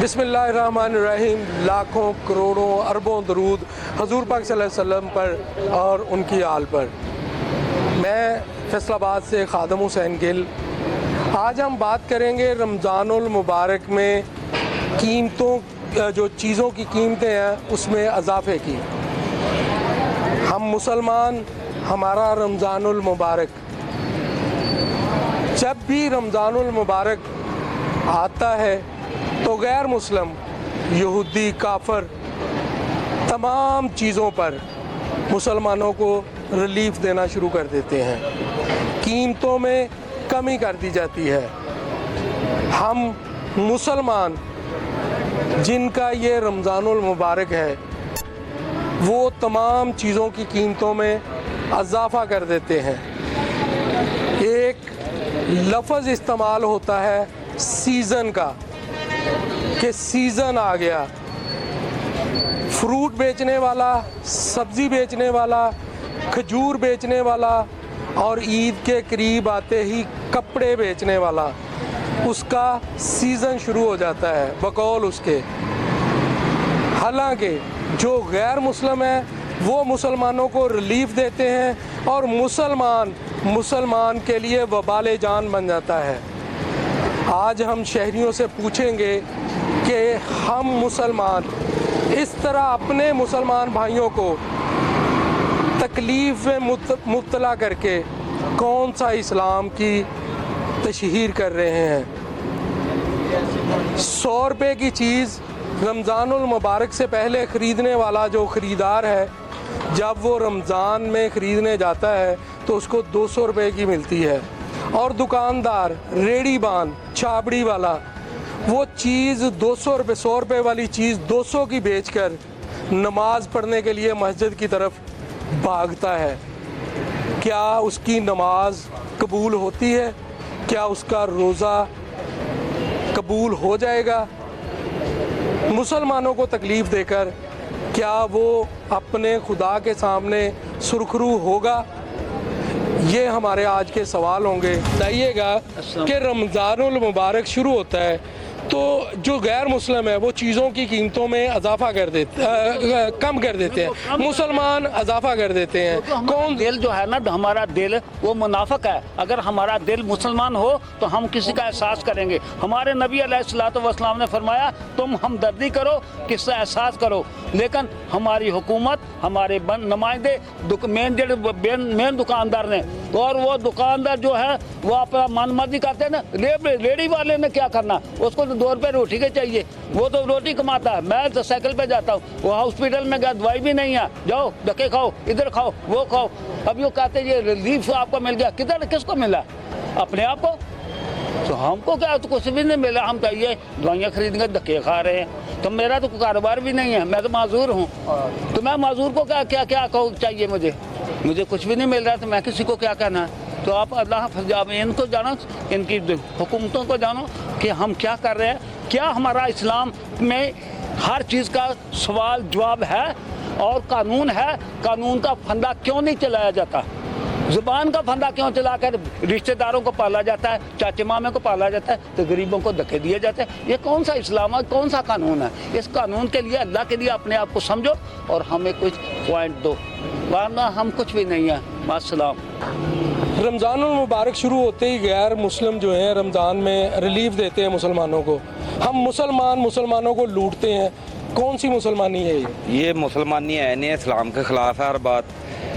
बिस्मिल्लाहिर्रहमानिर्रहीम। लाखों करोड़ों अरबों दरूद हजूर पाक सल्लल्लाहु अलैहि वसल्लम पर और उनकी आल पर। मैं फैसलाबाद से खादम हुसैन गिल। आज हम बात करेंगे रमज़ानुल मुबारक में कीमतों, जो चीज़ों की कीमतें हैं उसमें इजाफ़े की। हम मुसलमान, हमारा रमज़ानुल मुबारक, जब भी रमज़ानुल मुबारक आता है तो गैर मुस्लिम, यहूदी, काफर, तमाम चीज़ों पर मुसलमानों को रिलीफ देना शुरू कर देते हैं। कीमतों में कमी कर दी जाती है। हम मुसलमान जिनका ये रमज़ानुल मुबारक है वो तमाम चीज़ों की कीमतों में इजाफ़ा कर देते हैं। एक लफ्ज़ इस्तेमाल होता है सीज़न का, कि सीज़न आ गया। फ्रूट बेचने वाला, सब्ज़ी बेचने वाला, खजूर बेचने वाला और ईद के करीब आते ही कपड़े बेचने वाला, उसका सीज़न शुरू हो जाता है बकौल उसके। हालांकि जो गैर मुस्लिम है वो मुसलमानों को रिलीफ देते हैं और मुसलमान के लिए वबाल जान बन जाता है। आज हम शहरियों से पूछेंगे कि हम मुसलमान इस तरह अपने मुसलमान भाइयों को तकलीफ़ में मुब्तला करके कौन सा इस्लाम की तशहीर कर रहे हैं। 100 रुपये की चीज़ रमज़ानुल मुबारक से पहले ख़रीदने वाला जो ख़रीदार है, जब वो रमज़ान में ख़रीदने जाता है तो उसको 200 रुपये की मिलती है। और दुकानदार, रेड़ीबान, छाबड़ी वाला वो चीज़ 200 रुपये, 100 रुपये वाली चीज़ 200 की बेचकर नमाज़ पढ़ने के लिए मस्जिद की तरफ भागता है। क्या उसकी नमाज कबूल होती है? क्या उसका रोज़ा कबूल हो जाएगा? मुसलमानों को तकलीफ़ देकर क्या वो अपने खुदा के सामने सुरखरू होगा? ये हमारे आज के सवाल होंगे। बताइएगा कि रमज़ानुल मुबारक शुरू होता है तो जो गैर मुस्लिम है वो चीज़ों की कीमतों में इजाफा कर देते, कम कर देते हैं, मुसलमान इजाफा कर देते हैं। तो कौन दिल जो है ना, हमारा दिल वो मुनाफिक है। अगर हमारा दिल मुसलमान हो तो हम किसी का एहसास करेंगे। हमारे नबी अलैहिस्सलातु वस्सलाम ने फरमाया तुम हमदर्दी करो, किसका एहसास करो। लेकिन हमारी हुकूमत, हमारे नुमाइंदे, मेन दुकानदार ने, और वो दुकानदार जो है वो अपना मनमर्जी करते हैं ना। रेडी वाले ने क्या करना, उसको 2 रुपये रोटी के चाहिए, वो तो रोटी कमाता है। मैं तो साइकिल पे जाता हूँ, वो हॉस्पिटल में गया, दवाई भी नहीं है, जाओ धक्के खाओ, इधर खाओ, वो खाओ। अब ये कहते ये रिलीफ आपको मिल गया, किधर किसको मिला? अपने आप को। तो हमको क्या, तो कुछ भी नहीं मिला। हम तो ये दवाइयाँ खरीद कर धक्के खा रहे हैं। तो मेरा तो कारोबार भी नहीं है, मैं तो माजूर हूँ। तो मैं माजूर को क्या क्या क्या चाहिए? मुझे कुछ भी नहीं मिल रहा, तो मैं किसी को क्या कहना है? तो आप अल्लाह फजाब इनको जानो, इनकी हुकूमतों को जानो कि हम क्या कर रहे हैं। क्या हमारा इस्लाम में हर चीज़ का सवाल जवाब है और कानून है? कानून का फंदा क्यों नहीं चलाया जाता? ज़ुबान का फंदा क्यों चलाकर रिश्तेदारों को पाला जाता है, चाचे मामे को पाला जाता है, तो गरीबों को धक्के दिए जाते हैं? ये कौन सा इस्लाम है, कौन सा कानून है? इस कानून के लिए, अल्लाह के लिए अपने आप को समझो और हमें कुछ पॉइंट दो, वरना हम कुछ भी नहीं है। अस्सलाम। रमज़ानुल मुबारक शुरू होते ही गैर मुस्लिम जो हैं रमज़ान में रिलीफ देते हैं मुसलमानों को। हम मुसलमानों को लूटते हैं। कौन सी मुसलमानी है ये? मुसलमानी है नहीं, इस्लाम के ख़िलाफ़ है हर बात।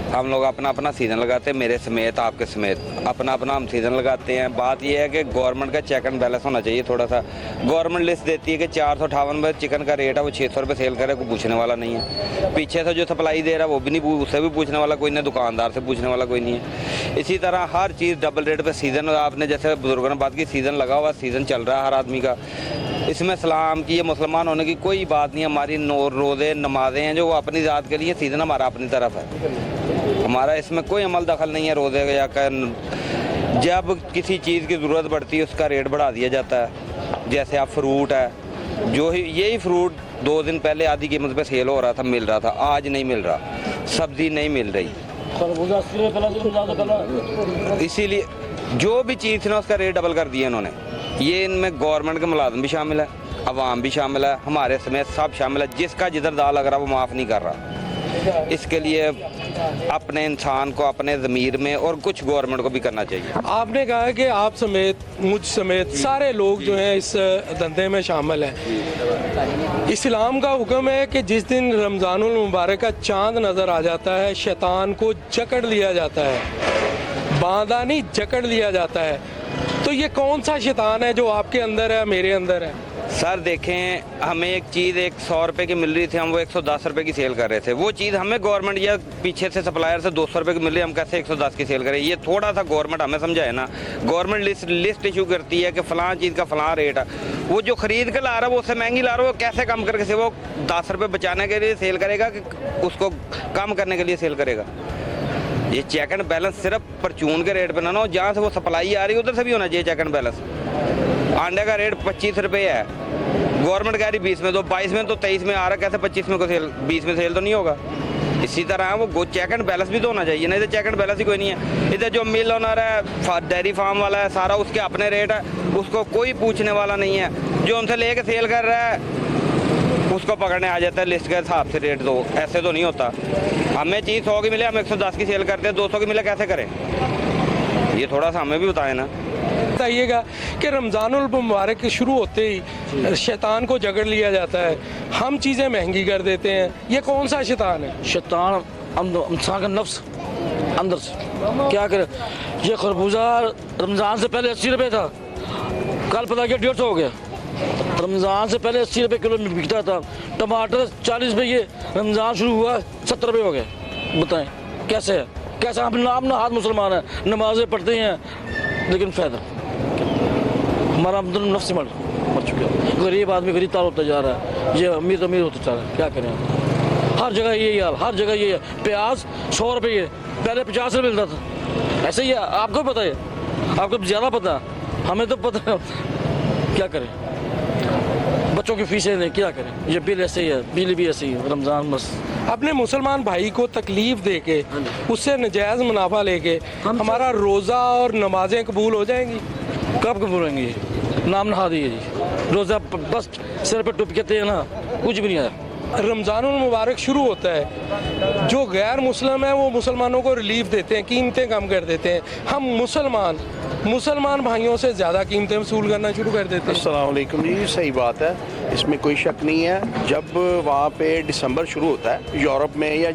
हम लोग अपना अपना सीज़न लगाते हैं, मेरे समेत, आपके समेत अपना अपना हम सीज़न लगाते हैं। बात यह है कि गवर्नमेंट का चेक एंड बैलेंस होना चाहिए थोड़ा सा। गवर्नमेंट लिस्ट देती है कि 458 रुपये चिकन का रेट है, वो 600 रुपये सेल करे, कोई पूछने वाला नहीं है। पीछे से जो सप्लाई दे रहा है वो भी नहीं, उससे भी पूछने वाला कोई नहीं, दुकानदार से पूछने वाला कोई नहीं है। इसी तरह हर चीज़ डबल रेट पर सीज़न, आपने जैसे बुजुर्गों ने बात की, सीज़न लगा हुआ, सीज़न चल रहा है हर आदमी का। इसमें इस्लाम की, ये मुसलमान होने की कोई बात नहीं है। हमारी रोज़े नमाज़ें हैं जो वो अपनी ज़ात के लिए, सीज़न हमारा अपनी तरफ है। हमारा इसमें कोई अमल दखल नहीं है रोज़े या जब किसी चीज़ की ज़रूरत पड़ती है उसका रेट बढ़ा दिया जाता है। जैसे आप फ्रूट है, जो यही फ्रूट 2 दिन पहले आधी कीमत पे सेल हो रहा था, मिल रहा था, आज नहीं मिल रहा। सब्ज़ी नहीं मिल रही, इसीलिए जो भी चीज़ थी ना उसका रेट डबल कर दिया इन्होंने। ये इनमें गवर्नमेंट के मुलाजिम भी शामिल है, अवाम भी शामिल है, हमारे समेत सब शामिल है। जिसका जिधर दाल लग रहा वो माफ़ नहीं कर रहा। इसके लिए अपने इंसान को अपने ज़मीर में और कुछ गवर्नमेंट को भी करना चाहिए। आपने कहा है कि आप समेत, मुझ समेत सारे लोग जो हैं इस धंधे में शामिल हैं। इस्लाम का हुक्म है कि जिस दिन रमज़ानुल मुबारक का चांद नज़र आ जाता है, शैतान को जकड़ लिया जाता है, बांधा नहीं जकड़ लिया जाता है। तो ये कौन सा शैतान है जो आपके अंदर है, मेरे अंदर है? सर देखें, हमें एक चीज़ 100 रुपये की मिल रही थी, हम वो 110 रुपये की सेल कर रहे थे। वो चीज़ हमें गवर्नमेंट या पीछे से सप्लायर से 200 रुपये की मिल रही है, हम कैसे 110 की सेल करें? ये थोड़ा सा गवर्नमेंट हमें समझाए ना। गवर्नमेंट लिस्ट इशू करती है कि फ़लाँ चीज़ का फ़लाँ रेट है, वो जो ख़रीद के ला रहा है वो उससे महंगी ला रहा है, वो कैसे कम करके से वो 10 रुपये बचाने के लिए सेल करेगा कि उसको कम करने के लिए सेल करेगा? ये चेक एंड बैलेंस सिर्फ परचून के रेट पे ना हो, जहाँ से वो सप्लाई आ रही है उधर से भी होना चाहिए चेक एंड बैलेंस। अंडे का रेट 25 रुपये है, गवर्नमेंट कह रही 20 में, तो 22 में तो 23 में आ रहा है, कैसे 25 में को सेल, 20 में सेल तो नहीं होगा। इसी तरह वो चेक एंड बैलेंस भी तो होना चाहिए, नहीं तो चेक एंड बैलेंस ही कोई नहीं है। इधर जो मिल ओनर है, डेयरी फार्म वाला है, सारा उसके अपने रेट है, उसको कोई पूछने वाला नहीं है। जो उनसे लेके सेल कर रहा है उसको पकड़ने आ जाता है लिस्ट के हिसाब से रेट। दो ऐसे तो नहीं होता। हमें चीज़ 100 की मिले, हम 110 की सेल करते हैं, 200 की मिले, कैसे करें? ये थोड़ा सा हमें भी बताएं ना। बताइएगा कि रमज़ानुल मुबारक के शुरू होते ही शैतान को जकड़ लिया जाता है, हम चीज़ें महंगी कर देते हैं। ये कौन सा शैतान है? शैतान इंसान का नफ्स अंदर से क्या करे। ये खरबूजा रमज़ान से पहले 80 रुपये था, कल पता क्या 150 हो गया। रमज़ान से पहले 80 रुपये किलो में बिकता था। टमाटर 40 रुपये, ये रमज़ान शुरू हुआ 70 रुपये हो गए। बताएं कैसे है? कैसे? हम नाम ना हाथ मुसलमान हैं, नमाजें पढ़ते हैं, लेकिन फ़ायदा हमारा अब्दुल नफ्स मर चुका है। गरीब आदमी गरीब तार होता जा रहा है, ये अमीर अमीर होता जा रहा है। क्या करें? हर जगह यही हाल, हर जगह यही है। प्याज 100 रुपये, पहले 50 रुपये मिलता था। ऐसे ही है, आपको पता है, आपको ज़्यादा पता, हमें तो पता है। क्या करें? बच्चों की फीसें दें, क्या करें? ये बिल ऐसे ही है, बिल भी ऐसे ही है। रमज़ान बस अपने मुसलमान भाई को तकलीफ दे के, उससे नजायज़ मुनाफा लेके हमारा रोज़ा और नमाजें कबूल हो जाएंगी? कब कबूल होंगे? नाम नहा दिए जी, रोज़ा बस सिर पर टुप कहते हैं ना, कुछ भी नहीं आया। रमज़ानुल मुबारक शुरू होता है, जो गैर मुस्लिम है वो मुसलमानों को रिलीफ देते हैं, कीमतें कम कर देते हैं। हम मुसलमान भाइयों से ज़्यादा कीमतें वसूल करना शुरू कर देते हैं। अस्सलाम वालेकुम जी, सही बात है, इसमें कोई शक नहीं है। जब वहाँ पे दिसंबर शुरू होता है यूरोप में, या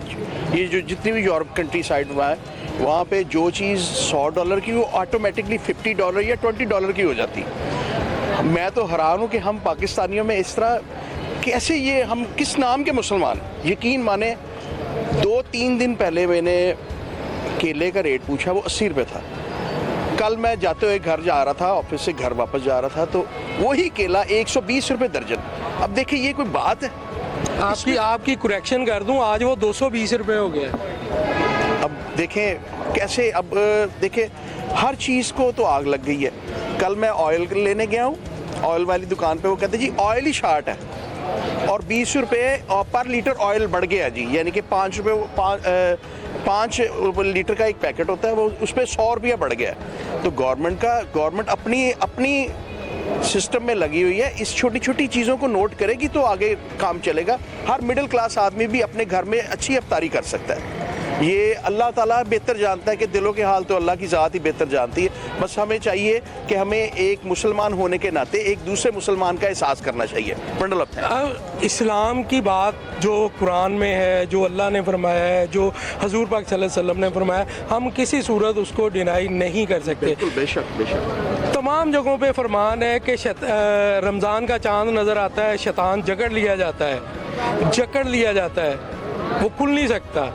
ये जो जितनी भी यूरोप कंट्री साइड हुआ है, वहाँ पे जो चीज़ $100 की वो ऑटोमेटिकली $50 या $20 की हो जाती। मैं तो हैरान हूँ कि हम पाकिस्तानियों में इस तरह कैसे, ये हम किस नाम के मुसलमान। यकीन माने 2-3 दिन पहले मैंने केले का रेट पूछा, वो 80 रुपये था। कल मैं जाते हुए घर जा रहा था, ऑफिस से घर वापस जा रहा था, तो वही केला 120 रुपये दर्जन। अब देखिए ये कोई बात है? आपकी करेक्शन कर दूं, आज वो 220 रुपये हो गया। अब देखें कैसे, अब देखें हर चीज़ को तो आग लग गई है। कल मैं ऑयल लेने गया हूँ, ऑयल वाली दुकान पे वो कहते जी ऑयल ही शार्ट है, और 20 रुपये पर लीटर ऑयल बढ़ गया जी, यानी कि 5 लीटर का एक पैकेट होता है, वो उस पर 100 रुपया बढ़ गया। तो गवर्नमेंट अपनी सिस्टम में लगी हुई है। इस छोटी छोटी चीज़ों को नोट करेगी तो आगे काम चलेगा। हर मिडिल क्लास आदमी भी अपने घर में अच्छी इफ्तारी कर सकता है। ये अल्लाह ताला बेहतर जानता है कि दिलों के हाल तो अल्लाह की ज़ात ही बेहतर जानती है। बस हमें चाहिए कि हमें एक मुसलमान होने के नाते एक दूसरे मुसलमान का एहसास करना चाहिए। इस्लाम की बात जो कुरान में है, जो अल्लाह ने फरमाया है, जो हजूर पाक सल्लल्लाहु अलैहि वसल्लम ने फरमाया, हम किसी सूरत उसको डिनाई नहीं कर सकते। बेशक तमाम जगहों पे फरमान है कि रमज़ान का चांद नज़र आता है, शैतान जकड़ लिया जाता है, वो खुल नहीं सकता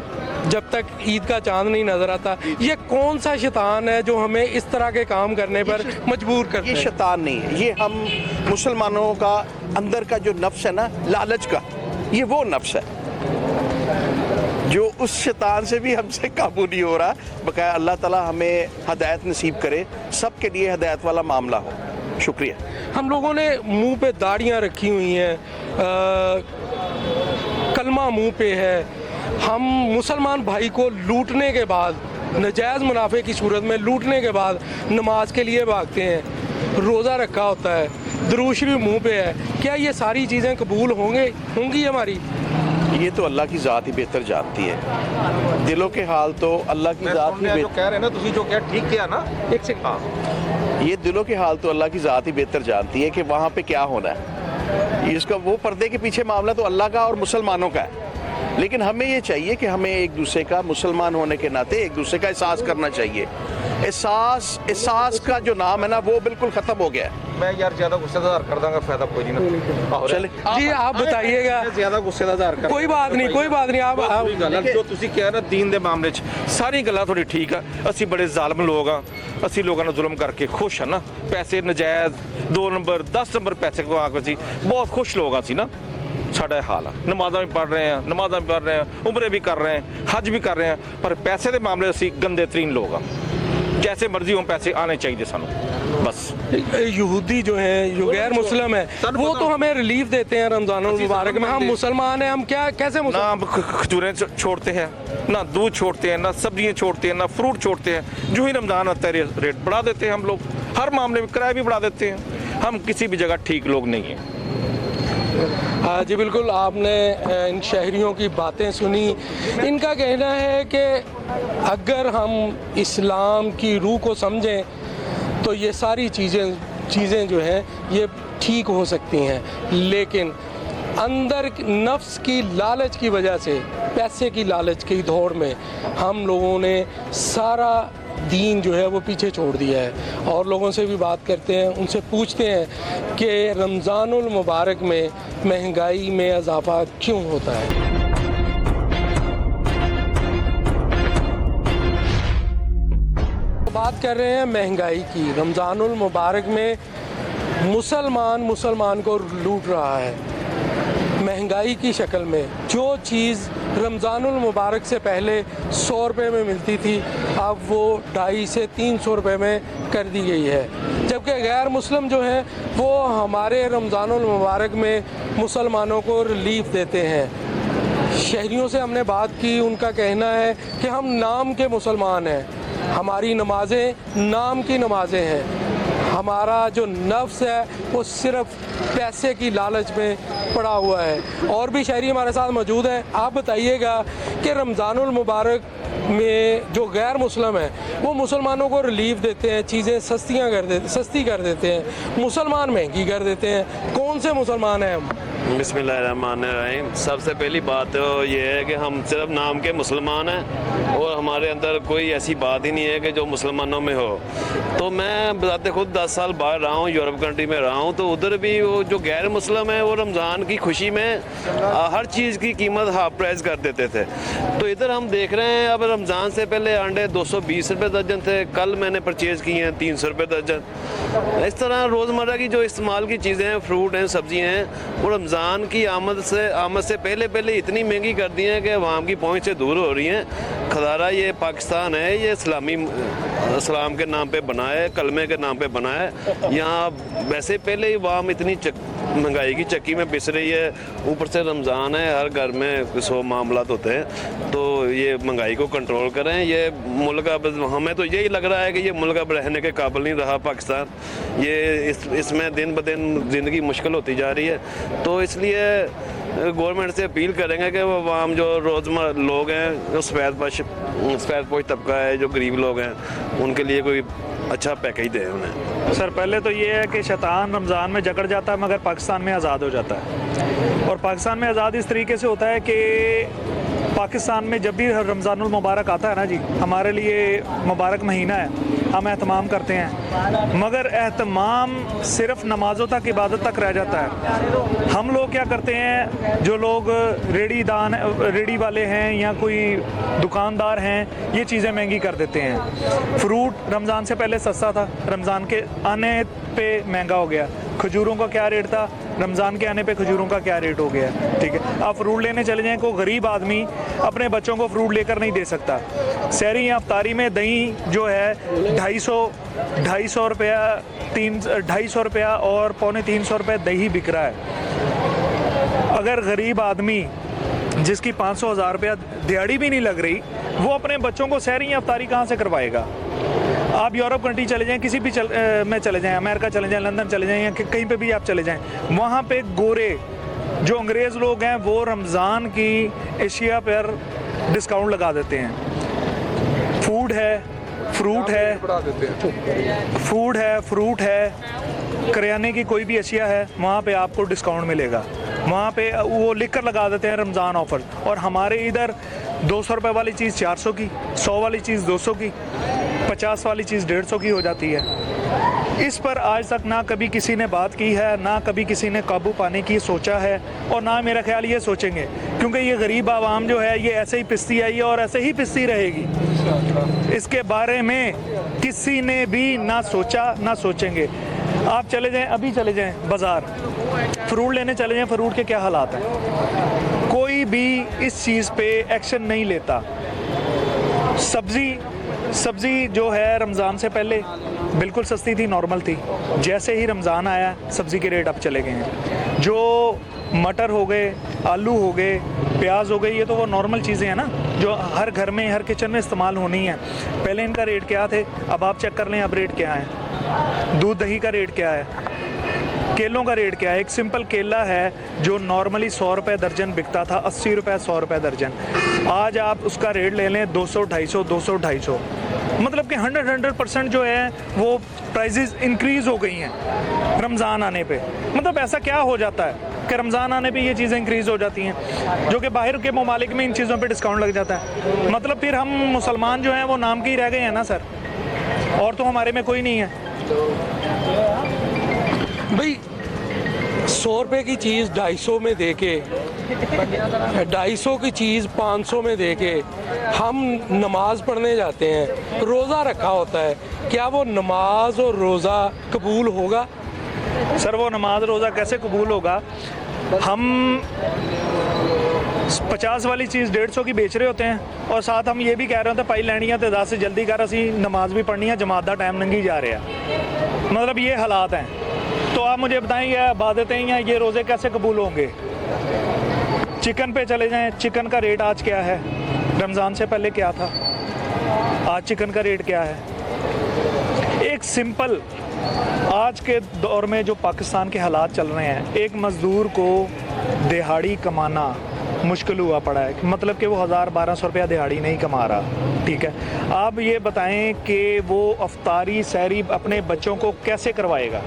जब तक ईद का चांद नहीं नजर आता। ये कौन सा शैतान है जो हमें इस तरह के काम करने पर मजबूर करता है? ये शैतान नहीं है, ये हम मुसलमानों का अंदर का जो नफ्स है ना, लालच का, ये वो नफ्स है जो उस शैतान से भी हमसे काबू नहीं हो रहा। बकाया अल्लाह ताला हमें हदायत नसीब करे, सबके लिए हदायत वाला मामला हो। शुक्रिया। हम लोगों ने मुंह पे दाढ़ियाँ रखी हुई हैं, कलमा मुंह पे है। हम मुसलमान भाई को लूटने के बाद, नजायज़ मुनाफे की सूरत में लूटने के बाद नमाज के लिए भागते हैं। रोज़ा रखा होता है, दुरूद शरीफ मुंह पे है, क्या ये सारी चीज़ें कबूल होंगी हमारी? ये तो अल्लाह की ज़ात ही बेहतर जानती है। दिलों के हाल तो अल्लाह की ज़ात ही जो बेहतर, कह रहे हैं ना, तुसी जो क्या ठीक किया ना, एक सेकंड, हाँ ये दिलों के हाल तो अल्लाह की ज़ात ही बेहतर जानती है कि वहाँ पे क्या होना है। इसका वो पर्दे के पीछे मामला तो अल्लाह का और मुसलमानों का है, लेकिन हमें ये चाहिए कि हमें एक दूसरे का, मुसलमान होने के नाते एक दूसरे का एहसास करना चाहिए। एहसास का जो नाम है ना वो बिल्कुल ख़त्म हो गया है। मैं यार ज्यादा गुस्से का इज़हार कर दूंगा, फायदा कोई नहीं ना। चले जी आप बताइएगा। ज्यादा गुस्से का इज़हार कर कोई बात नहीं, कोई बात नहीं, आप जो ਤੁਸੀਂ ਕਿਹਾ ਨਾ ਦੀਨ ਦੇ ਮਾਮਲੇ 'ਚ ਸਾਰੀ ਗੱਲਾਂ ਤੁਹਾਡੀ ਠੀਕ ਆ। ਅਸੀਂ ਬੜੇ ਜ਼ਾਲਮ ਲੋਕ ਆ, ਅਸੀਂ ਲੋਕਾਂ ਨਾਲ ਜ਼ੁਲਮ ਕਰਕੇ ਖੁਸ਼ ਆ ਨਾ। ਪੈਸੇ ਨਜਾਇਜ਼ 2 ਨੰਬਰ 10 ਨੰਬਰ ਪੈਸੇ ਕਮਾ ਕੇ ਅਸੀਂ ਬਹੁਤ ਖੁਸ਼ ਲੋਕ ਆ ਸੀ ਨਾ। ਸਾਡਾ ਇਹ ਹਾਲ ਆ, ਨਮਾਜ਼ਾਂ ਵੀ ਪੜ੍ਹ ਰਹੇ ਆ, ਨਮਾਜ਼ਾਂ ਵੀ ਪੜ੍ਹ ਰਹੇ ਆ, ਉਮਰੇ ਵੀ ਕਰ ਰਹੇ ਆ, ਹਜ ਵੀ ਕਰ ਰਹੇ ਆ, ਪਰ ਪੈਸੇ ਦੇ ਮਾਮਲੇ ਅਸੀਂ ਗੰਦੇ ਤਰੀਨ ਲੋਕ ਆ। जैसे मर्जी हो पैसे आने चाहिए सानू बस। यहूदी जो हैं, जो गैर मुस्लिम है, वो तो हमें रिलीफ देते हैं रमजान मुबारक में। हम मुसलमान हैं, हम क्या कैसे ना हम खजूरें छोड़ते हैं, ना दूध छोड़ते हैं, ना सब्जियां छोड़ते हैं, ना फ्रूट छोड़ते हैं। जो ही रमजान आता है रेट बढ़ा देते हैं हम लोग, हर मामले में किराया भी बढ़ा देते हैं। हम किसी भी जगह ठीक लोग नहीं हैं। हाँ जी बिल्कुल, आपने इन शहरियों की बातें सुनी। इनका कहना है कि अगर हम इस्लाम की रूह को समझें तो ये सारी चीज़ें जो हैं ये ठीक हो सकती हैं, लेकिन अंदर नफ्स की लालच की वजह से, पैसे की लालच की दौड़ में हम लोगों ने सारा दीन जो है वो पीछे छोड़ दिया है। और लोगों से भी बात करते हैं, उनसे पूछते हैं कि रमज़ानुल मुबारक में महंगाई में इजाफा क्यों होता है। बात कर रहे हैं महंगाई की। रमज़ानुल मुबारक में मुसलमान को लूट रहा है महंगाई की शक्ल में। जो चीज़ रमज़ानुल मुबारक से पहले 100 रुपये में मिलती थी, अब वो 250 से 300 रुपये में कर दी गई है। जबकि गैर मुस्लिम जो हैं वो हमारे रमज़ानुल मुबारक में मुसलमानों को रिलीफ देते हैं। शहरियों से हमने बात की, उनका कहना है कि हम नाम के मुसलमान हैं, हमारी नमाज़ें नाम की नमाज़ें हैं, हमारा जो नफ्स है वो सिर्फ पैसे की लालच में पड़ा हुआ है। और भी शहरी हमारे साथ मौजूद हैं। आप बताइएगा कि रमज़ानुल मुबारक में जो गैर मुस्लिम है वो मुसलमानों को रिलीफ देते हैं, चीज़ें सस्ती कर देते हैं, मुसलमान महंगी कर देते हैं। कौन से मुसलमान हैं हम? बिस्मिल्लाहिर्रहमानिर्रहीम। सबसे पहली बात तो ये है कि हम सिर्फ नाम के मुसलमान हैं और हमारे अंदर कोई ऐसी बात ही नहीं है कि जो मुसलमानों में हो। तो मैं बताते खुद 10 साल बाहर रहा हूँ, यूरोप कंट्री में रहा हूँ, तो उधर भी वो जो गैर मुस्लिम है वो रमज़ान की खुशी में हर चीज़ की कीमत हाफ प्राइस कर देते थे। तो इधर हम देख रहे हैं अब रमज़ान से पहले अंडे 220 रुपये दर्जन थे, कल मैंने परचेज़ किए हैं 300 रुपये दर्जन। इस तरह रोज़मर्रा की जो इस्तेमाल की चीज़ें हैं, फ्रूट हैं, सब्जियाँ हैं, वो रमज़ान की आमद से पहले इतनी महंगी कर दी हैं कि अवाम की पहुँच से दूर हो रही हैं। खदारा ये पाकिस्तान है, ये इस्लाम के नाम पे बना है, कलमे के नाम पे बना है। यहाँ वैसे पहले ही अवाम इतनी महंगाई की चक्की में पिस रही है, ऊपर से रमज़ान है, हर घर में 100 मामलात होते हैं। तो ये महंगाई को कंट्रोल करें। ये मुल्क अब हमें तो यही लग रहा है कि ये मुल्क अब रहने के काबिल नहीं रहा पाकिस्तान। ये इसमें दिन ब दिन ज़िंदगी मुश्किल होती जा रही है। तो इसलिए गवर्नमेंट से अपील करेंगे कि वो आवाम जो रोज़मर्रा लोग हैं, जो सफेदपोश तबका है, जो गरीब लोग हैं, उनके लिए कोई अच्छा पैकेज दें उन्हें। सर पहले तो ये है कि शैतान रमज़ान में जकड़ जाता है मगर पाकिस्तान में आज़ाद हो जाता है। और पाकिस्तान में आज़ाद इस तरीके से होता है कि पाकिस्तान में जब भी रमज़ानुल मुबारक आता है ना जी, हमारे लिए मुबारक महीना है, हम एहतमाम करते हैं, मगर एहतमाम सिर्फ नमाज़ों तक, इबादत तक रह जाता है। हम लोग क्या करते हैं, जो लोग रेडी वाले हैं या कोई दुकानदार हैं, ये चीज़ें महंगी कर देते हैं। फ्रूट रमज़ान से पहले सस्ता था, रमज़ान के आने पे महंगा हो गया। खजूरों का क्या रेट था, रमज़ान के आने पे खजूरों का क्या रेट हो गया। ठीक है, आप फ्रूट लेने चले जाएँ, कोई गरीब आदमी अपने बच्चों को फ्रूट लेकर नहीं दे सकता। सहरी या अफ्तारी में दही जो है 250 रुपया, 250 रुपया और 250 रुपये दही बिक रहा है। अगर गरीब आदमी जिसकी 500-1000 रुपया दिहाड़ी भी नहीं लग रही, वो अपने बच्चों को सहरी या अफ्तारी कहाँ से करवाएगा। आप यूरोप कंट्री चले जाएं, किसी भी में चले जाएं, अमेरिका चले जाएं, लंदन चले जाएं या कहीं पे भी आप चले जाएं, वहाँ पे गोरे जो अंग्रेज़ लोग हैं वो रमज़ान की एशिया पर डिस्काउंट लगा देते हैं। फूड है, फ्रूट है, करियाने की कोई भी अशिया है, वहाँ पे आपको डिस्काउंट मिलेगा। वहाँ पे वो लिख कर लगा देते हैं रमज़ान ऑफर। और हमारे इधर 200 रुपये वाली चीज़ 400 की, 100 वाली चीज़ 200 की, 50 वाली चीज़ 150 की हो जाती है। इस पर आज तक ना कभी किसी ने बात की है, ना कभी किसी ने काबू पाने की सोचा है, और ना मेरा ख्याल ये सोचेंगे, क्योंकि ये गरीब आवाम जो है ये ऐसे ही पिसती आई है और ऐसे ही पिसती रहेगी। इसके बारे में किसी ने भी ना सोचा ना सोचेंगे। आप चले जाएं, अभी चले जाएं बाज़ार, फ्रूट लेने चले जाएं, फ्रूट के क्या हालात हैं, कोई भी इस चीज़ पे एक्शन नहीं लेता। सब्ज़ी जो है रमज़ान से पहले बिल्कुल सस्ती थी, नॉर्मल थी। जैसे ही रमज़ान आया सब्ज़ी के रेट अब चले गए हैं। जो मटर हो गए, आलू हो गए, प्याज हो गई, ये तो वो नॉर्मल चीज़ें हैं ना जो हर घर में, हर किचन में इस्तेमाल होनी है। पहले इनका रेट क्या थे, अब आप चेक कर लें अब रेट क्या है। दूध दही का रेट क्या है, केलों का रेट क्या है। एक सिंपल केला है जो नॉर्मली 100 रुपये दर्जन बिकता था, 80 रुपये 100 रुपये दर्जन, आज आप उसका रेट ले लें 200 250। मतलब कि 100% जो है वो प्राइजेस इंक्रीज़ हो गई हैं रमज़ान आने पे। मतलब ऐसा क्या हो जाता है कि रमज़ान आने पे ये चीज़ें इंक्रीज़ हो जाती हैं, जो कि बाहर के ममालिक में इन चीज़ों पे डिस्काउंट लग जाता है। मतलब फिर हम मुसलमान जो हैं वो नाम के ही रह गए हैं ना सर, और तो हमारे में कोई नहीं है। भाई 100 रुपये की चीज़ 250 में दे के, 250 की चीज़ 500 में दे के हम नमाज पढ़ने जाते हैं, रोज़ा रखा होता है, क्या वो नमाज और रोज़ा कबूल होगा? सर वो नमाज रोज़ा कैसे कबूल होगा? हम 50 वाली चीज़ 150 की बेच रहे होते हैं और साथ हम ये भी कह रहे होते हैं पाई लैनी है तो 10 से जल्दी कर, असी नमाज भी पढ़नी है, जमात दा टाइम लंघी जा रहा है। मतलब ये हालात हैं। तो आप मुझे बताएं ये इबादतें या ये रोज़े कैसे कबूल होंगे? चिकन पे चले जाएं, चिकन का रेट आज क्या है, रमज़ान से पहले क्या था, आज चिकन का रेट क्या है। एक सिंपल आज के दौर में जो पाकिस्तान के हालात चल रहे हैं, एक मज़दूर को दिहाड़ी कमाना मुश्किल हुआ पड़ा है। मतलब कि वो 1000-1200 रुपया दिहाड़ी नहीं कमा रहा, ठीक है। आप ये बताएं कि वो अफ्तारी सहरी अपने बच्चों को कैसे करवाएगा?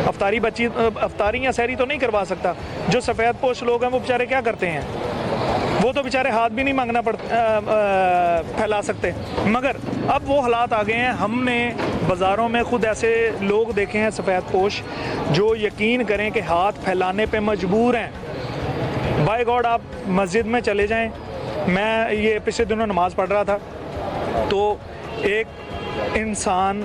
अफ्तारी या सहरी तो नहीं करवा सकता। जो सफ़ेद पोश लोग हैं वो बेचारे क्या करते हैं, वो तो बेचारे हाथ भी नहीं मांगना फैला सकते। मगर अब वो हालात आ गए हैं। हमने बाज़ारों में ख़ुद ऐसे लोग देखे हैं सफ़ेद पोश जो यकीन करें कि हाथ फैलाने पे मजबूर हैं। बाय गॉड आप मस्जिद में चले जाएं। मैं ये पिछले दिनों नमाज़ पढ़ रहा था तो एक इंसान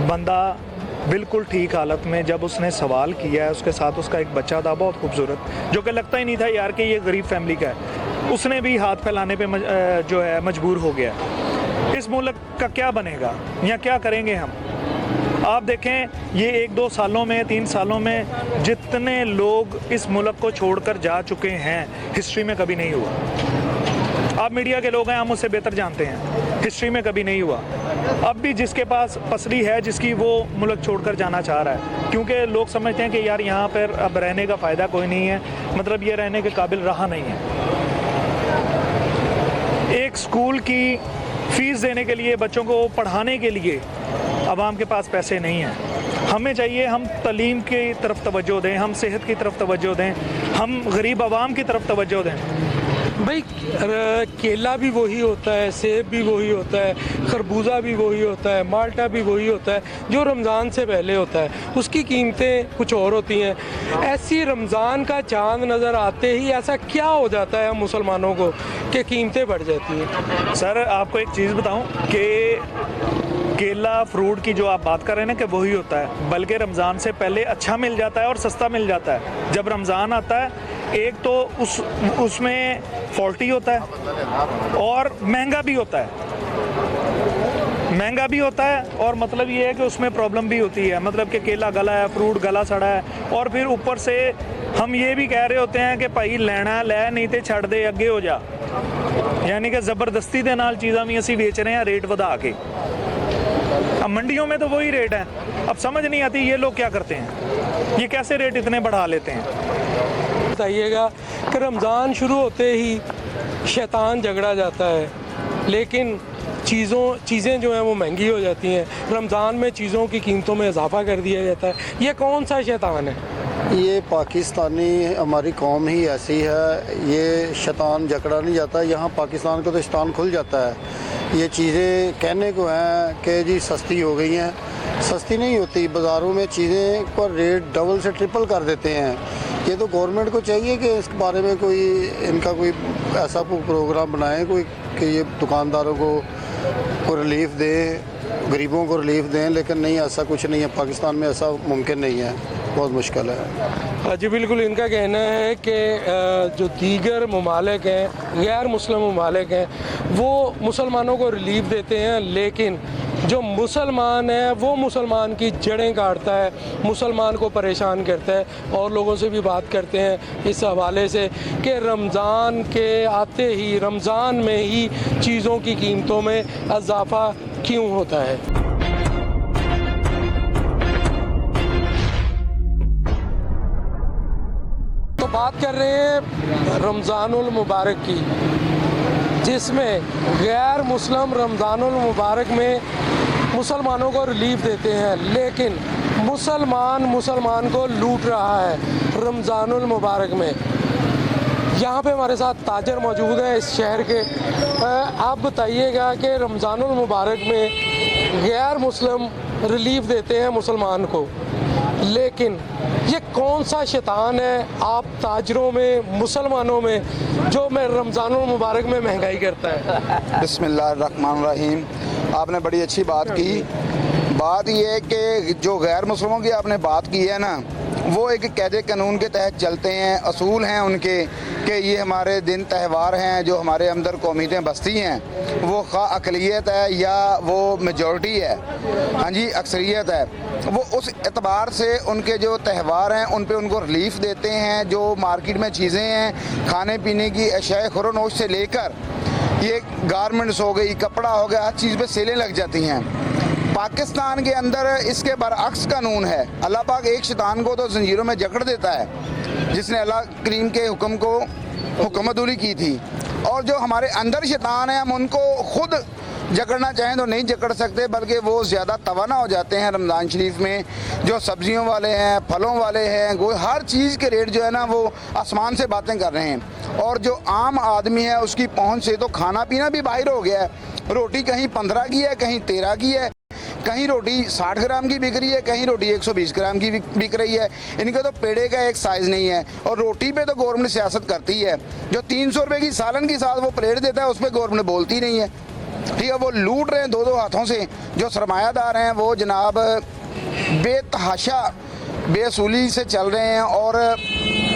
बंदा बिल्कुल ठीक हालत में, जब उसने सवाल किया है, उसके साथ उसका एक बच्चा था बहुत खूबसूरत, जो कि लगता ही नहीं था यार कि ये गरीब फैमिली का है, उसने भी हाथ फैलाने पे जो है मजबूर हो गया। इस मुल्क का क्या बनेगा या क्या करेंगे हम? आप देखें ये 1-2 सालों में, 3 सालों में जितने लोग इस मुल्क को छोड़कर जा चुके हैं, हिस्ट्री में कभी नहीं हुआ। आप मीडिया के लोग हैं, हम उससे बेहतर जानते हैं, हिस्ट्री में कभी नहीं हुआ। अब भी जिसके पास पसली है जिसकी, वो मुल्क छोड़कर जाना चाह रहा है, क्योंकि लोग समझते हैं कि यार यहाँ पर अब रहने का फ़ायदा कोई नहीं है, मतलब ये रहने के काबिल रहा नहीं है। एक स्कूल की फ़ीस देने के लिए, बच्चों को पढ़ाने के लिए अवाम के पास पैसे नहीं हैं। हमें चाहिए हम तालीम की तरफ तवज्जो दें, हम सेहत की तरफ तवज्जो दें, हम गरीब अवाम की तरफ तवज्जो दें। भाई केला भी वही होता है, सेब भी वही होता है, खरबूजा भी वही होता है, माल्टा भी वही होता है जो रमज़ान से पहले होता है, उसकी कीमतें कुछ और होती हैं। ऐसी रमज़ान का चांद नज़र आते ही ऐसा क्या हो जाता है हम मुसलमानों को कि कीमतें बढ़ जाती हैं? सर आपको एक चीज़ बताऊं कि केला फ्रूट की जो आप बात कर रहे हैं ना कि वही होता है, बल्कि रमज़ान से पहले अच्छा मिल जाता है और सस्ता मिल जाता है। जब रमज़ान आता है एक तो उसमें फॉल्टी होता है और महंगा भी होता है, और मतलब ये है कि उसमें प्रॉब्लम भी होती है, मतलब कि केला गला है, फ्रूट गला सड़ा है, और फिर ऊपर से हम ये भी कह रहे होते हैं कि भाई लेना ले नहीं तो छड़ दे अगे हो जा, यानी कि ज़बरदस्ती के नाल चीज़ां भी असीं बेच रहे हैं रेट वधा के। अब मंडियों में तो वही रेट है। अब समझ नहीं आती ये लोग क्या करते हैं, ये कैसे रेट इतने बढ़ा लेते हैं। बताइएगा कि रमज़ान शुरू होते ही शैतान झगड़ा जाता है, लेकिन चीज़ें जो हैं वो महंगी हो जाती हैं। रमज़ान में चीज़ों की कीमतों में इजाफा कर दिया जाता है। ये कौन सा शैतान है? ये पाकिस्तानी हमारी कौम ही ऐसी है, ये शैतान जकड़ा नहीं जाता। यहाँ पाकिस्तान को तो शैतान खुल जाता है। ये चीज़ें कहने को हैं कि जी सस्ती हो गई हैं, सस्ती नहीं होती। बाज़ारों में चीज़ें पर रेट डबल से ट्रिपल कर देते हैं। ये तो गवर्नमेंट को चाहिए कि इस बारे में कोई इनका कोई ऐसा प्रोग्राम बनाए कोई कि ये दुकानदारों को रिलीफ दें, गरीबों को रिलीफ दें, लेकिन नहीं, ऐसा कुछ नहीं है। पाकिस्तान में ऐसा मुमकिन नहीं है, बहुत मुश्किल है। जी बिल्कुल, इनका कहना है कि जो दीगर ममालिक हैं, गैर मुस्लिम ममालिक हैं, वो मुसलमानों को रिलीफ देते हैं, लेकिन जो मुसलमान है वो मुसलमान की जड़ें काटता है, मुसलमान को परेशान करता है। और लोगों से भी बात करते हैं इस हवाले से कि रमज़ान के आते ही, रमज़ान में ही चीज़ों की कीमतों में इजाफा क्यों होता है। तो बात कर रहे हैं रमज़ानुल मुबारक की, जिसमें गैर मुस्लिम रमज़ानुल मुबारक में मुसलमानों को रिलीफ देते हैं, लेकिन मुसलमान को लूट रहा है रमज़ानुल मुबारक में। यहाँ पे हमारे साथ ताजर मौजूद है इस शहर के। आप बताइएगा कि रमज़ानुल मुबारक में गैर मुस्लिम रिलीफ देते हैं मुसलमान को, लेकिन ये कौन सा शैतान है आप ताजरों में, मुसलमानों में, जो में रमज़ानुल मुबारक में महंगाई करता है? बिस्मिल्लाहिर्रहमानिर्रहीम। आपने बड़ी अच्छी बात की। बात ये है कि जो गैर मुस्लिमों की आपने बात की है ना, वो एक कायदे कानून के तहत चलते हैं, असूल हैं उनके कि ये हमारे दिन त्यौहार हैं, जो हमारे अंदर कौमियतें बसती हैं, वो खा अक़लियत है या वो मेजॉरिटी है, हाँ जी अक्सरियत है, वो उस एतबार से उनके जो त्यौहार हैं उन पे उनको रिलीफ देते हैं। जो मार्केट में चीज़ें हैं, खाने पीने की अशाए खुरोनोश से लेकर ये गारमेंट्स हो गई, कपड़ा हो गया, हर चीज़ पे सेलें लग जाती हैं। पाकिस्तान के अंदर इसके बरअक्स कानून है। अल्लाह पाक एक शैतान को तो जंजीरों में जकड़ देता है, जिसने अल्लाह करीम के हुक्म को हुक्मतुली की थी, और जो हमारे अंदर शैतान है हम उनको खुद जकड़ना चाहें तो नहीं जकड़ सकते, बल्कि वो ज़्यादा तवाना हो जाते हैं। रमज़ान शरीफ में जो सब्जियों वाले हैं, फलों वाले हैं, हर चीज़ के रेट जो है ना वो आसमान से बातें कर रहे हैं, और जो आम आदमी है उसकी पहुंच से तो खाना पीना भी बाहर हो गया है। रोटी कहीं 15 की है, कहीं 13 की है, कहीं रोटी 60 ग्राम की बिक रही है, कहीं रोटी 120 ग्राम की बिक रही है। इनका तो पेड़े का एक साइज़ नहीं है, और रोटी पे तो गवर्नमेंट सियासत करती है। जो 300 रुपये की सालन के साथ वो प्लेट देता है, उस पर गवर्नमेंट बोलती नहीं है। ठीक है, वो लूट रहे हैं दो हाथों से। जो सरमायादार हैं वो जनाब बेतहाशा बेअसूली से चल रहे हैं, और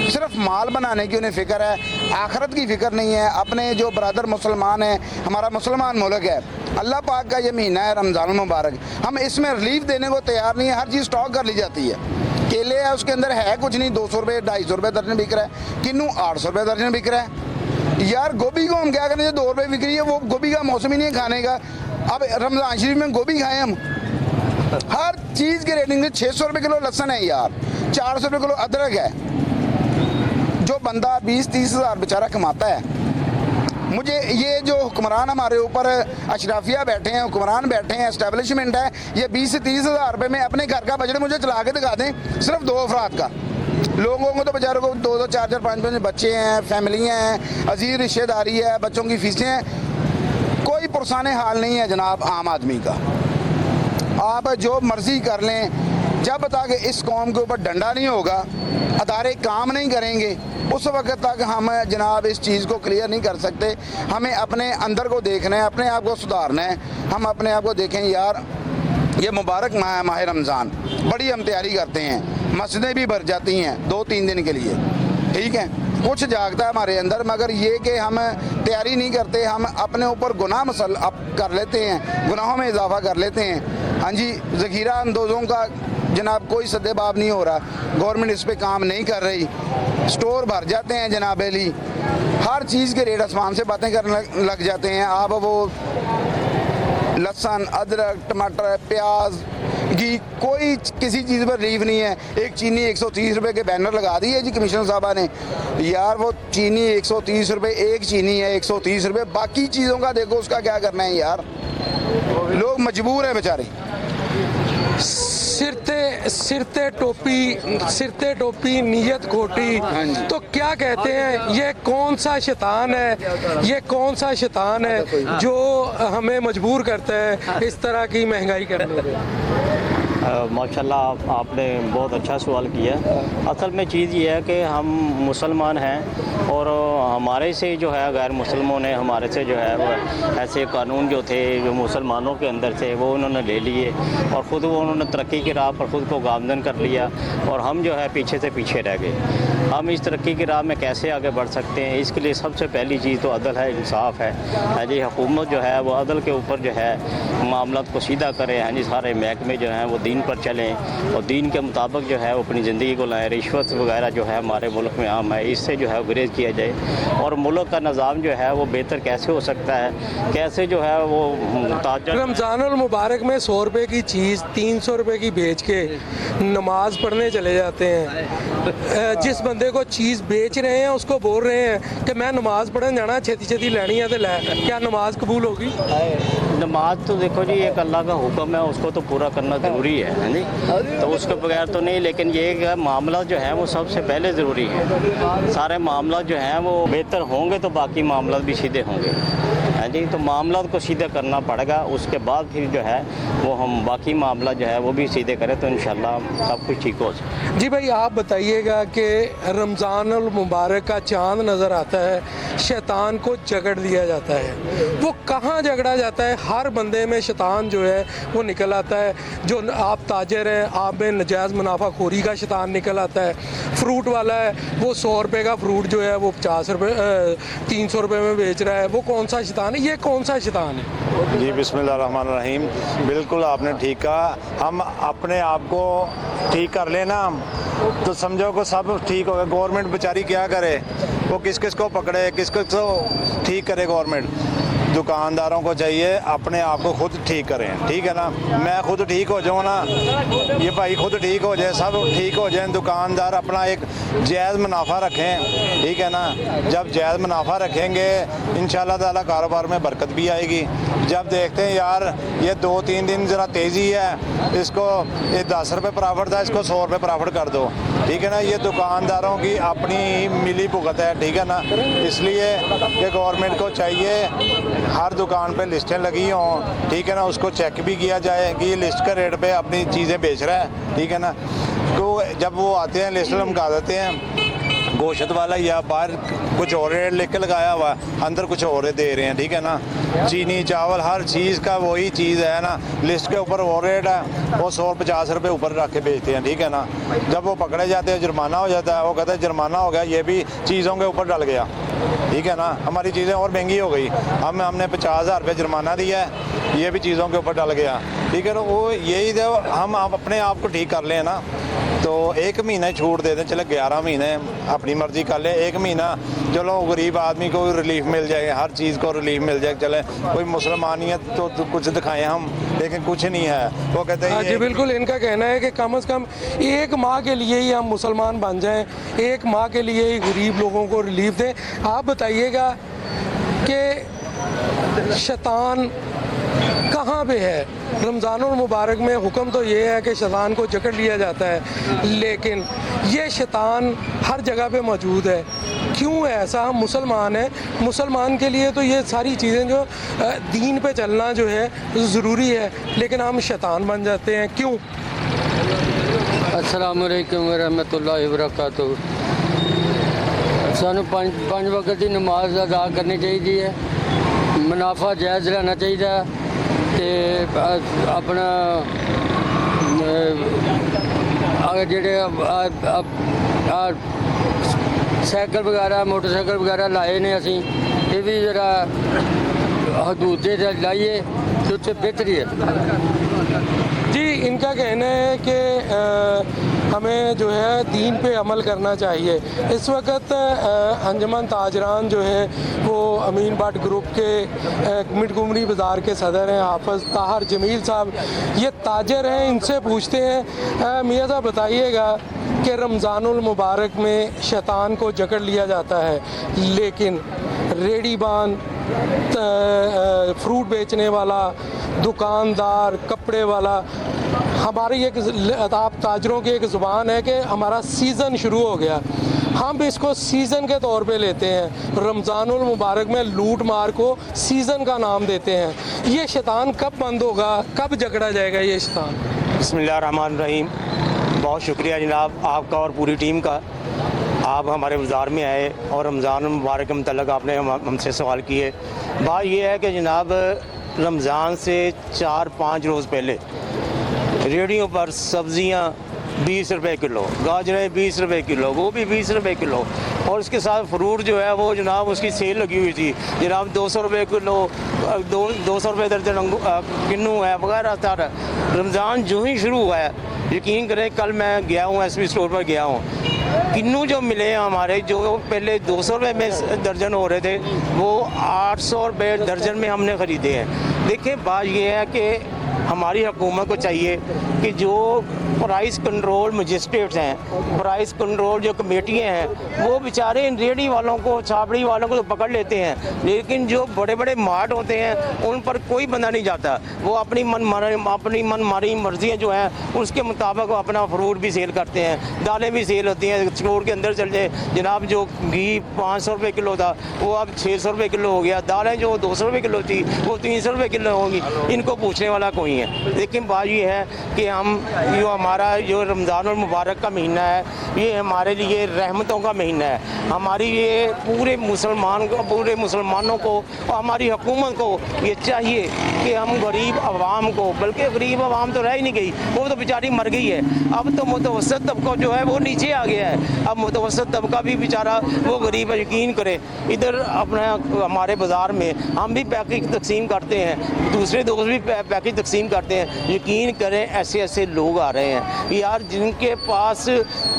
सिर्फ माल बनाने की उन्हें फ़िक्र है, आखिरत की फ़िक्र नहीं है। अपने जो ब्रदर मुसलमान हैं, हमारा मुसलमान मुल्क है, अल्लाह पाक का ये महीना है रमज़ान मुबारक, हम इसमें रिलीफ देने को तैयार नहीं है। हर चीज़ स्टॉक कर ली जाती है। केले है, उसके अंदर है कुछ नहीं, 200 रुपये 250 रुपये दर्जन बिक रहा है, किन्नू 800 रुपये दर्जन बिक रहा है। यार गोभी को हम क्या करें, जो 2 रुपये बिक रही है, वो गोभी का मौसम ही नहीं है खाने का। अब रमज़ान शरीफ में गोभी खाएं हम, हर चीज़ के रेटिंग से 600 रुपये किलो लहसुन है यार, 400 रुपये किलो अदरक है। जो बंदा 20-30 हज़ार बेचारा कमाता है, मुझे ये जो हुक्मरान हमारे ऊपर अशराफिया बैठे हैं, हुक्मरान बैठे हैं, एस्टेब्लिशमेंट है, ये 20 से 30 हज़ार रुपये में अपने घर का बजट मुझे चला के दिखा दें, सिर्फ 2 अफराद का। लोगों को तो बेचारों को 2-2, 4-4, 5-5 बच्चे हैं, फैमिलियाँ हैं, अजीज रिश्तेदारी है, बच्चों की फीसें हैं, कोई पुरसाने हाल नहीं है जनाब आम आदमी का। आप जो मर्ज़ी कर लें, जब तक इस कौम के ऊपर डंडा नहीं होगा, अदारे काम नहीं करेंगे, उस वक्त तक हम जनाब इस चीज़ को क्लियर नहीं कर सकते। हमें अपने अंदर को देखना है, अपने आप को सुधारना है। हम अपने आप को देखें यार, ये मुबारक माह रमज़ान, बड़ी हम तैयारी करते हैं, मस्जिदें भी भर जाती हैं 2-3 दिन के लिए, ठीक है, कुछ जागता है हमारे अंदर, मगर ये कि हम तैयारी नहीं करते, हम अपने ऊपर गुनाह मसल अब कर लेते हैं, गुनाहों में इजाफा कर लेते हैं। हाँ जी, ज़ख़ीरा अंदोज़ों का जनाब कोई सद्देबाब नहीं हो रहा, गवर्नमेंट इस पर काम नहीं कर रही, स्टोर भर जाते हैं जनाब अली, हर चीज़ के रेट आसमान से बातें करने लग जाते हैं। आप वो लहसुन, अदरक, टमाटर, प्याज, घी, कोई किसी चीज़ पर रिलीफ नहीं है। एक चीनी 130 रुपए के बैनर लगा दी है जी कमिश्नर साहबा ने। यार वो चीनी 130 रुपए, एक चीनी है 130 रुपए, बाकी चीज़ों का देखो उसका क्या करना है यार। लोग मजबूर हैं बेचारे। सिरते टोपी नीयत खोटी, तो क्या कहते हैं ये कौन सा शैतान है, ये कौन सा शैतान है जो हमें मजबूर करता है इस तरह की महंगाई करने पे? माशाल्लाह आपने बहुत अच्छा सवाल किया। असल में चीज़ ये है कि हम मुसलमान हैं और हमारे से जो है गैर मुसलमानों ने हमारे से जो है वो ऐसे कानून जो थे जो मुसलमानों के अंदर थे वो उन्होंने ले लिए और ख़ुद वो उन्होंने तरक्की की राह पर ख़ुद को गामजन कर लिया और हम जो है पीछे से पीछे रह गए। हम इस तरक्की की राह में कैसे आगे बढ़ सकते हैं, इसके लिए सबसे पहली चीज़ तो अदल है, इंसाफ है। हाँ जी, हुकूमत जो है वो अदल के ऊपर जो है मामला को सीधा करे। हाँ जी, सारे महकमे जो हैं वो दीन पर चलें और दीन के मुताबिक जो है वो अपनी ज़िंदगी को लाएँ। रिश्वत वगैरह जो है हमारे मुल्क में आम है, इससे जो है गुरेज किया जाए और मुल्क का निज़ाम जो है वो बेहतर कैसे हो सकता है, कैसे जो है वो रमज़ानुल मुबारक में 100 रुपये की चीज़ 300 रुपये की बेच के नमाज पढ़ने चले जाते हैं। जिस बंदे को चीज़ बेच रहे हैं उसको बोल रहे हैं कि मैं नमाज पढ़ने जाना, छेती छेती लेनी है तो लै। क्या नमाज कबूल होगी? नमाज तो देखो जी एक अल्लाह का हुक्म है, उसको तो पूरा करना ज़रूरी है जी, तो उसके बगैर तो नहीं। लेकिन ये मामला जो है वो सबसे पहले ज़रूरी है। सारे मामला जो हैं वो बेहतर होंगे तो बाकी मामला भी सीधे होंगे। हाँ जी, तो मामला को सीधे करना पड़ेगा, उसके बाद फिर जो है वो हम बाकी मामला जो है वो भी सीधे करें तो इंशाल्लाह सब कुछ ठीक हो जाए। जी भाई, आप बताइएगा कि रमज़ानुल मुबारक का चांद नज़र आता है, शैतान को जकड़ लिया जाता है, वो कहाँ जकड़ा जाता है? हर बंदे में शैतान जो है वो निकल आता है। जो आप ताजर हैं, आप में नजायज़ मुनाफाखोरी का शैतान निकल आता है। फ्रूट वाला है वो 100 रुपये का फ्रूट जो है वो 50 रुपये 300 रुपये में बेच रहा है, वो कौन सा शैतान है? ये कौन सा शैतान है? जी बिस्मिल्लाहिर्रहमानिर्रहीम, बिल्कुल आपने ठीक कहा। हम अपने आप को ठीक कर लेना तो समझो को सब ठीक होगा। गवर्नमेंट बेचारी क्या करे, वो किस किस को पकड़े, किस किस को ठीक करे। गवर्नमेंट दुकानदारों को चाहिए अपने आप को खुद ठीक करें, ठीक है ना। मैं खुद ठीक हो जाऊँ ना, ये भाई खुद ठीक हो जाए, सब ठीक हो जाए। दुकानदार अपना एक जायज़ मुनाफा रखें, ठीक है ना। जब जायज़ मुनाफा रखेंगे इंशाल्लाह ताला कारोबार में बरकत भी आएगी। जब देखते हैं यार ये 2-3 दिन ज़रा तेज़ी है, इसको ये 10 रुपये प्रॉफिट था, इसको 100 रुपये प्रॉफिट कर दो, ठीक है ना। ये दुकानदारों की अपनी मिली भुगत है, ठीक है ना। इसलिए कि गवर्नमेंट को चाहिए हर दुकान पे लिस्टें लगी हों, ठीक है ना। उसको चेक भी किया जाए कि ये लिस्ट के रेट पे अपनी चीज़ें बेच रहा है, ठीक है ना। तो जब वो आते हैं लिस्ट लमका देते हैं, गोश्त वाला या बाहर कुछ और रेट लिख के लगाया हुआ, अंदर कुछ और दे रहे हैं, ठीक है ना। चीनी चावल हर चीज़ का वही चीज़ है ना, लिस्ट के ऊपर वो रेट है, वो 150 रुपये ऊपर रख के बेचते हैं, ठीक है ना। जब वो पकड़े जाते हैं जुर्माना हो जाता है, वो कहते हैं जुर्माना हो गया, ये भी चीज़ों के ऊपर डल गया, ठीक है ना। हमारी चीज़ें और महंगी हो गई, हमने 50,000 रुपये जुर्माना दिया है, ये भी चीज़ों के ऊपर डल गया, ठीक है ना। वो यही जब हम अपने आप को ठीक कर लें ना तो 1 महीना छूट दे दें, चले 11 महीने अपनी मर्जी कर ले। 1 महीना चलो गरीब आदमी को रिलीफ मिल जाए, हर चीज़ को रिलीफ मिल जाए। चले कोई मुसलमानियत तो कुछ दिखाएं हम, लेकिन कुछ नहीं है। वो कहते हैं जी बिल्कुल, इनका कहना है कि कम से कम 1 माह के लिए ही हम मुसलमान बन जाएं, 1 माह के लिए ही गरीब लोगों को रिलीफ दें। आप बताइएगा कि शैतान कहाँ पे है? रमज़ानुल मुबारक में हुक्म तो ये है कि शैतान को जकड़ लिया जाता है, लेकिन ये शैतान हर जगह पे मौजूद है। क्यों है ऐसा? हम मुसलमान हैं, मुसलमान के लिए तो ये सारी चीज़ें जो दीन पे चलना जो है ज़रूरी है, लेकिन हम शैतान बन जाते हैं, क्यों? अस्सलाम वालेकुम रहमतुल्लाहि व बरकातहू। सानू 5 वक्त की नमाज अदा करनी चाहिए, मुनाफा जायज़ रहना चाहिए ते अपना जेह्ड़े साइकिल वगैरह मोटरसाइकिल वगैरह लाए ने असी, ये भी जरा हदूद लाइए कि उससे बेहतरी है। जी, इनका कहना है कि हमें जो है दीन पे अमल करना चाहिए। इस वक्त अंजुमन ताजरान जो है वो अमीन भट्ट ग्रुप के मिटगुमरी बाज़ार के सदर हैं हाफ़िज़ ताहर जमील साहब। ये ताजर हैं, इनसे पूछते हैं मियाँ साहब बताइएगा कि रमज़ानुल मुबारक में शैतान को जकड़ लिया जाता है, लेकिन रेडीबान, फ्रूट बेचने वाला, दुकानदार, कपड़े वाला, हमारी एक आप ताजरों की एक ज़ुबान है कि हमारा सीज़न शुरू हो गया, हम इसको सीज़न के तौर पे लेते हैं। रमज़ानुल मुबारक में लूट मार को सीज़न का नाम देते हैं। ये शैतान कब बंद होगा, कब जकड़ा जाएगा ये शैतान? बिस्मिल्लाहिर्रहमानिर्रहीम। बहुत शुक्रिया जनाब आपका और पूरी टीम का। आप हमारे बाज़ार में आए और रमज़ान मुबारक के मतलब आपने हमसे सवाल किए। बात यह है कि जनाब रमज़ान से 4-5 रोज़ पहले रेडियो पर सब्ज़ियाँ 20 रुपए किलो, गाजरें 20 रुपए किलो, वो भी 20 रुपए किलो, और उसके साथ फ्रूट जो है वो जनाब उसकी सेल लगी हुई थी जनाब 200 रुपए किलो, 200 रुपए दर्जन किन्नू है वगैरह सारा। रमज़ान जो ही शुरू हुआ है, यकीन करें कल मैं गया हूँ एसपी स्टोर पर गया हूँ, किन्नू जो मिले हैं हमारे, जो पहले 200 रुपए में दर्जन हो रहे थे वो 800 रुपए दर्जन में हमने ख़रीदे हैं। देखिए बात ये है कि हमारी हुकूमत को चाहिए कि जो प्राइस कंट्रोल मजिस्ट्रेट्स हैं, प्राइस कंट्रोल जो कमेटियाँ हैं, वो बेचारे इन रेडी वालों को, छाबड़ी वालों को तो पकड़ लेते हैं, लेकिन जो बड़े बड़े मार्ट होते हैं उन पर कोई बंदा नहीं जाता। वो अपनी मनमानी मर्जियाँ जो हैं उसके मुताबिक अपना फ्रूट भी सेल करते हैं, दालें भी सेल होती हैं। स्टोर के अंदर चल जाए जनाब, जो घी 500 रुपये किलो था वो अब 600 रुपये किलो हो गया, दालें जो 200 रुपये किलो थी वो 300 रुपये किलो होंगी। इनको पूछने वाला कोई है। लेकिन बात ये है कि हम हमारा जो रमज़ानुल मुबारक का महीना है ये हमारे लिए रहमतों का महीना है। हमारी ये पूरे मुसलमानों को और हमारी हुकूमत को ये चाहिए कि हम गरीब आवाम को, बल्कि गरीब आवाम तो रह ही नहीं गई, वो तो बेचारी मर गई है। अब तो मुतवस्सित तबका जो है वो नीचे आ गया है। अब मुतवस्सित तबका भी बेचारा वो गरीब है। यकीन करे इधर अपना हमारे बाज़ार में हम भी पैकेज तकसीम करते हैं, दूसरे दोस्त भी पैकेज तकसीम करते हैं। यकीन करें ऐसे ऐसे लोग आ रहे हैं यार जिनके पास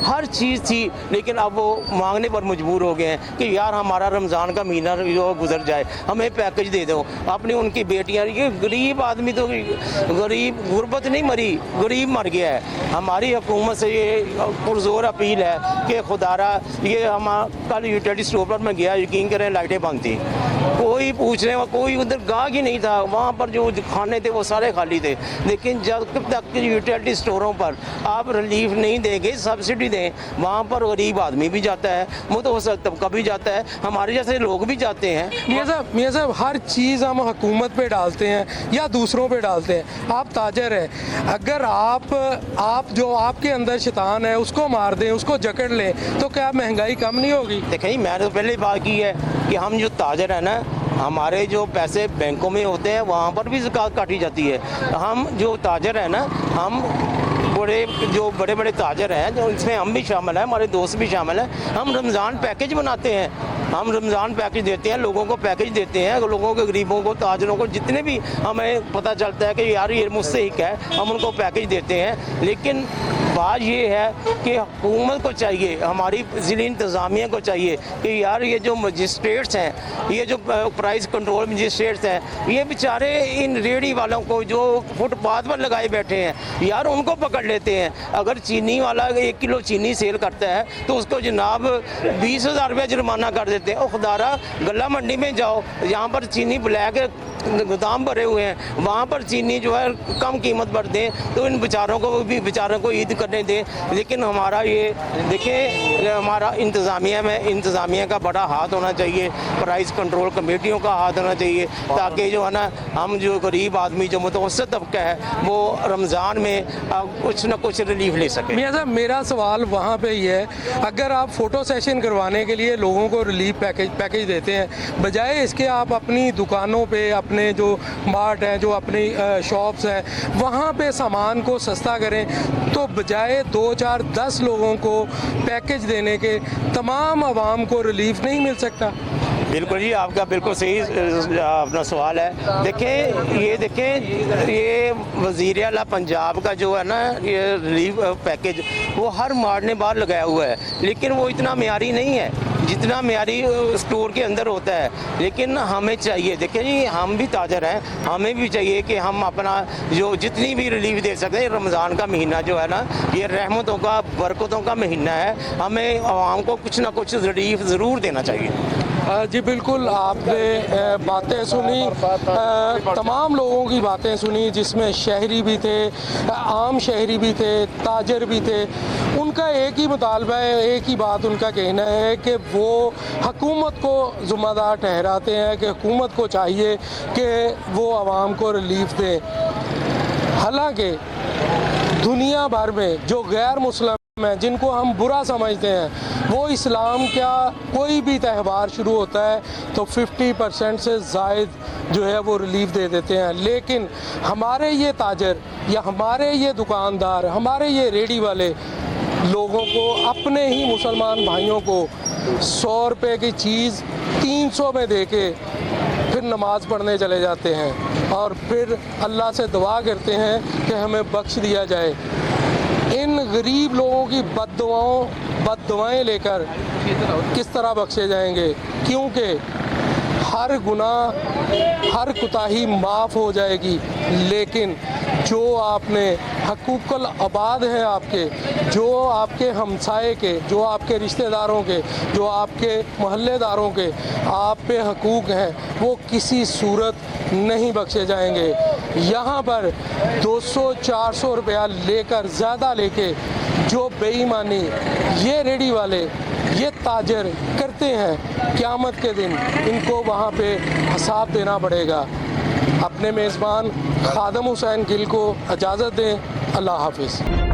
हर चीज़ थी लेकिन अब वो मांगने पर मजबूर हो गए हैं कि यार हमारा रमज़ान का महीना जो गुजर जाए, हमें पैकेज दे दो। अपनी उनकी बेटियां, ये गरीब आदमी तो गरीब गुर्बत नहीं मरी, गरीब मर गया है। हमारी हुकूमत से ये पुरजोर अपील है कि खुदारा ये हम कल यूटिलिटी स्टोर पर मैं गया, यकीन करें लाइटें बंद थी, कोई पूछने वाला कोई उधर गाहक ही नहीं था। वहाँ पर जो खाने थे वो सारे खाली थे। लेकिन जब तक यूटिलिटी स्टोरों पर आप रिलीफ नहीं देंगे, सब्सिडी दें, वहाँ पर गरीब आदमी भी जाता है, मुतवस्सित तबका भी जाता है, हमारे जैसे लोग भी जाते हैं। मियाँ साहब हर चीज़ हम हुकूमत पे डालते हैं या दूसरों पे डालते हैं। आप ताजर हैं, अगर आप जो आपके अंदर शैतान है उसको मार दें, उसको जकड़ लें, तो क्या महंगाई कम नहीं होगी? देखिए मैंने तो पहले बात की है कि हम जो ताजर है ना, हमारे जो पैसे बैंकों में होते हैं वहाँ पर भी ज़कात काटी जाती है। हम जो ताजर है ना, हम बड़े बड़े ताजर हैं, जो इसमें हम भी शामिल हैं, हमारे दोस्त भी शामिल हैं। हम रमज़ान पैकेज बनाते हैं, हम रमज़ान पैकेज देते हैं, लोगों को पैकेज देते हैं, लोगों को, गरीबों को, ताजरों को, जितने भी हमें पता चलता है कि यार ये मुस्तहिक है, हम उनको पैकेज देते हैं। लेकिन बात ये है कि हुकूमत को चाहिए, हमारी ज़िली इंतज़ामिया को चाहिए कि यार ये जो मजिस्ट्रेट्स हैं, ये जो प्राइस कंट्रोल मजिस्ट्रेट्स हैं, ये बेचारे इन रेडी वालों को जो फुटपाथ पर लगाए बैठे हैं यार उनको पकड़ लेते हैं। अगर चीनी वाला 1 किलो चीनी सेल करता है तो उसको जनाब 20,000 रुपये जुर्माना कर देते हैं। और खुदारा गला मंडी में जाओ, यहाँ पर चीनी ब्लैक गोदाम भरे हुए हैं, वहाँ पर चीनी जो है कम कीमत पर दें तो इन बेचारों को ईद करने दें। लेकिन हमारा ये देखें, हमारा इंतज़ामिया का बड़ा हाथ होना चाहिए, प्राइस कंट्रोल कमेटियों का हाथ होना चाहिए, ताकि जो है ना हम जो गरीब आदमी जो मुतवस्सित तबका है वो रमज़ान में कुछ ना कुछ रिलीफ ले सके। मियाँ साहब मेरा सवाल वहाँ पे ही है, अगर आप फ़ोटो सेशन करवाने के लिए लोगों को रिलीफ पैकेज देते हैं, बजाय इसके आप अपनी दुकानों पे, अपने जो मार्ट हैं, जो अपनी शॉप्स हैं, वहाँ पे सामान को सस्ता करें, तो बजाय 2, 4, 10 लोगों को पैकेज देने के तमाम आवाम को रिलीफ नहीं मिल सकता? बिल्कुल जी, आपका बिल्कुल सही अपना सवाल है। देखें ये वज़ीर आला पंजाब का जो है ना ये रिलीफ पैकेज वो हर मारने बार लगाया हुआ है, लेकिन वो इतना मेयारी नहीं है जितना मेयारी स्टोर के अंदर होता है। लेकिन हमें चाहिए, देखें जी हम भी ताजर हैं, हमें भी चाहिए कि हम अपना जो जितनी भी रिलीफ दे सकते हैं। रमज़ान का महीना जो है ना ये रहमतों का बरकतों का महीना है, हमें आवाम को कुछ ना कुछ रिलीफ ज़रूर देना चाहिए। जी बिल्कुल, आपने बातें सुनी, तमाम लोगों की बातें सुनी, जिसमें शहरी भी थे, आम शहरी भी थे, ताजर भी थे। उनका एक ही मुतालबा है, एक ही बात उनका कहना है कि वो हुकूमत को ज़िम्मेदार ठहराते हैं कि हुकूमत को चाहिए कि वो आवाम को रिलीफ दें। हालांकि दुनिया भर में जो गैर मुस्लिम हैं, जिनको हम बुरा समझते हैं, वो इस्लाम का कोई भी त्यौहार शुरू होता है तो 50% से ज़ायद जो है वो रिलीफ दे देते हैं। लेकिन हमारे ये ताजर या हमारे ये दुकानदार, हमारे ये रेडी वाले लोगों को, अपने ही मुसलमान भाइयों को 100 रुपये की चीज़ 300 में दे के फिर नमाज़ पढ़ने चले जाते हैं और फिर अल्लाह से दुआ करते हैं कि हमें बख्श दिया जाए। इन गरीब लोगों की बद्दुआएं लेकर किस तरह बख्शे जाएंगे? क्योंकि हर गुनाह, हर कोताही माफ़ हो जाएगी, लेकिन जो आपने हकूक़ुल अबाद हैं आपके, जो आपके हमसाए के, जो आपके रिश्तेदारों के, जो आपके मोहल्लेदारों के आप पे हकूक़ हैं, वो किसी सूरत नहीं बख्शे जाएंगे। यहाँ पर 200-400 रुपया लेकर, ज़्यादा लेके जो बेईमानी ये रेडी वाले, ये ताजर करते हैं, क़यामत के दिन इनको वहाँ पे हिसाब देना पड़ेगा। अपने मेज़बान खादम हुसैन गिल को इजाज़त दें। अल्लाह हाफ़िज़।